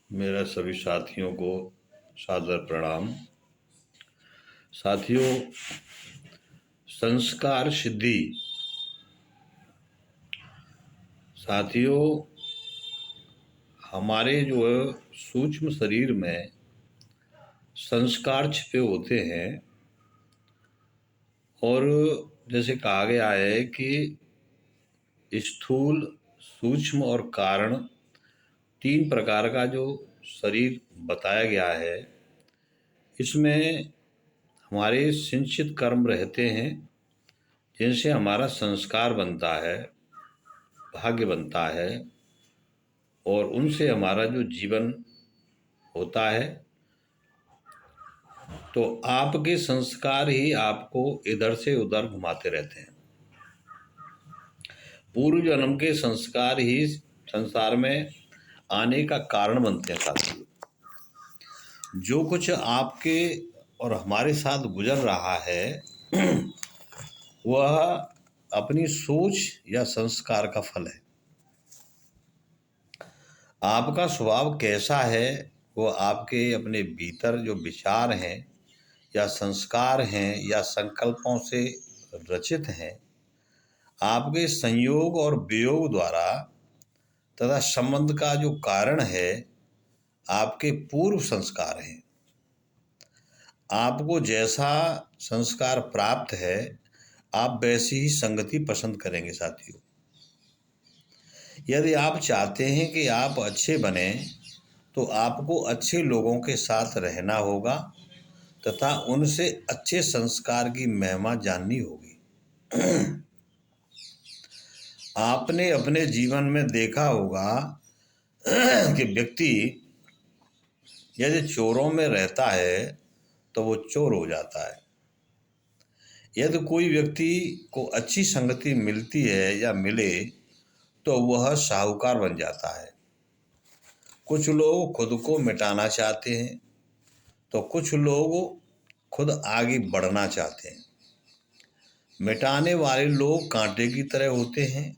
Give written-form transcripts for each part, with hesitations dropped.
मेरा सभी साथियों को सादर प्रणाम। साथियों, संस्कार सिद्धि। साथियों, हमारे जो सूक्ष्म शरीर में संस्कार छिपे होते हैं और जैसे कहा गया है कि स्थूल, सूक्ष्म और कारण, तीन प्रकार का जो शरीर बताया गया है। इसमें हमारे सिंचित कर्म रहते हैं जिनसे हमारा संस्कार बनता है, भाग्य बनता है और उनसे हमारा जो जीवन होता है। तो आपके संस्कार ही आपको इधर से उधर घुमाते रहते हैं। पूर्व जन्म के संस्कार ही संसार में आने का कारण बनते हैं। साथियों, जो कुछ आपके और हमारे साथ गुजर रहा है वह अपनी सोच या संस्कार का फल है। आपका स्वभाव कैसा है वो आपके अपने भीतर जो विचार हैं या संस्कार हैं या संकल्पों से रचित हैं, आपके संयोग और वियोग द्वारा तथा संबंध का जो कारण है आपके पूर्व संस्कार हैं। आपको जैसा संस्कार प्राप्त है आप वैसी ही संगति पसंद करेंगे। साथियों, यदि आप चाहते हैं कि आप अच्छे बने तो आपको अच्छे लोगों के साथ रहना होगा तथा उनसे अच्छे संस्कार की महिमा जाननी होगी। आपने अपने जीवन में देखा होगा कि व्यक्ति यदि चोरों में रहता है तो वो चोर हो जाता है। यदि कोई व्यक्ति को अच्छी संगति मिलती है या मिले तो वह साहूकार बन जाता है। कुछ लोग खुद को मिटाना चाहते हैं तो कुछ लोग खुद आगे बढ़ना चाहते हैं। मिटाने वाले लोग कांटे की तरह होते हैं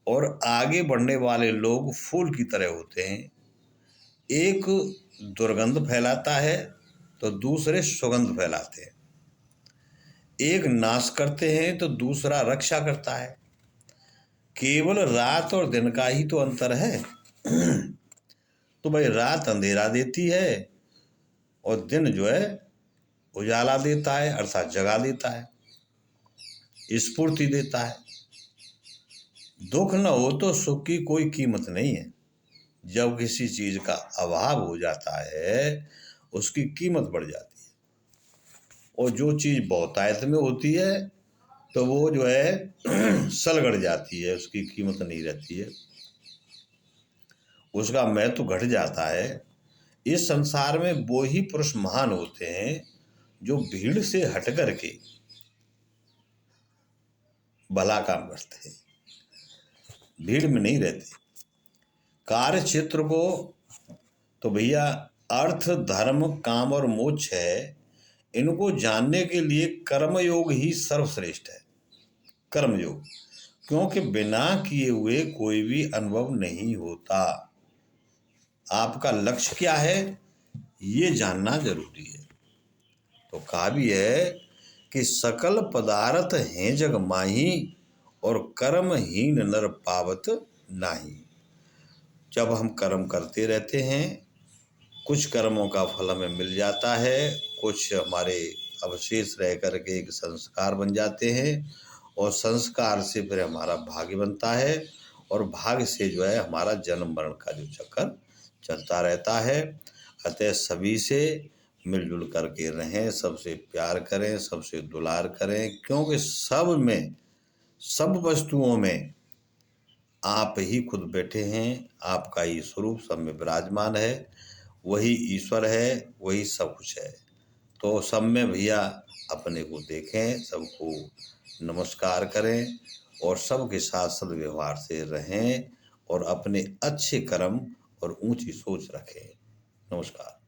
और आगे बढ़ने वाले लोग फूल की तरह होते हैं। एक दुर्गंध फैलाता है तो दूसरे सुगंध फैलाते हैं। एक नाश करते हैं तो दूसरा रक्षा करता है। केवल रात और दिन का ही तो अंतर है। तो भाई, रात अंधेरा देती है और दिन जो है उजाला देता है, अर्थात जगा देता है, स्फूर्ति देता है। दुख न हो तो सुख की कोई कीमत नहीं है। जब किसी चीज का अभाव हो जाता है उसकी कीमत बढ़ जाती है और जो चीज बहुतायत में होती है तो वो जो है सलगड़ जाती है, उसकी कीमत नहीं रहती है, उसका महत्व घट जाता है। इस संसार में वो ही पुरुष महान होते हैं जो भीड़ से हट करके भला काम करते हैं, भीड़ में नहीं रहते। कार्य क्षेत्र को तो भैया अर्थ, धर्म, काम और मोक्ष है, इनको जानने के लिए कर्मयोग ही सर्वश्रेष्ठ है। कर्मयोग, क्योंकि बिना किए हुए कोई भी अनुभव नहीं होता। आपका लक्ष्य क्या है ये जानना जरूरी है। तो कहा भी है कि सकल पदार्थ हैं जग माही और कर्महीन नर पावत नाही। जब हम कर्म करते रहते हैं, कुछ कर्मों का फल हमें मिल जाता है, कुछ हमारे अवशेष रह करके एक संस्कार बन जाते हैं और संस्कार से फिर हमारा भाग्य बनता है और भाग्य से जो है हमारा जन्म मरण का जो चक्कर चलता रहता है। अतः सभी से मिलजुल करके रहें, सबसे प्यार करें, सबसे दुलार करें, क्योंकि सब में, सब वस्तुओं में आप ही खुद बैठे हैं। आपका ही स्वरूप सब में विराजमान है, वही ईश्वर है, वही सब कुछ है। तो सब में भैया अपने को देखें, सबको नमस्कार करें और सबके साथ सद्व्यवहार से रहें और अपने अच्छे कर्म और ऊंची सोच रखें। नमस्कार।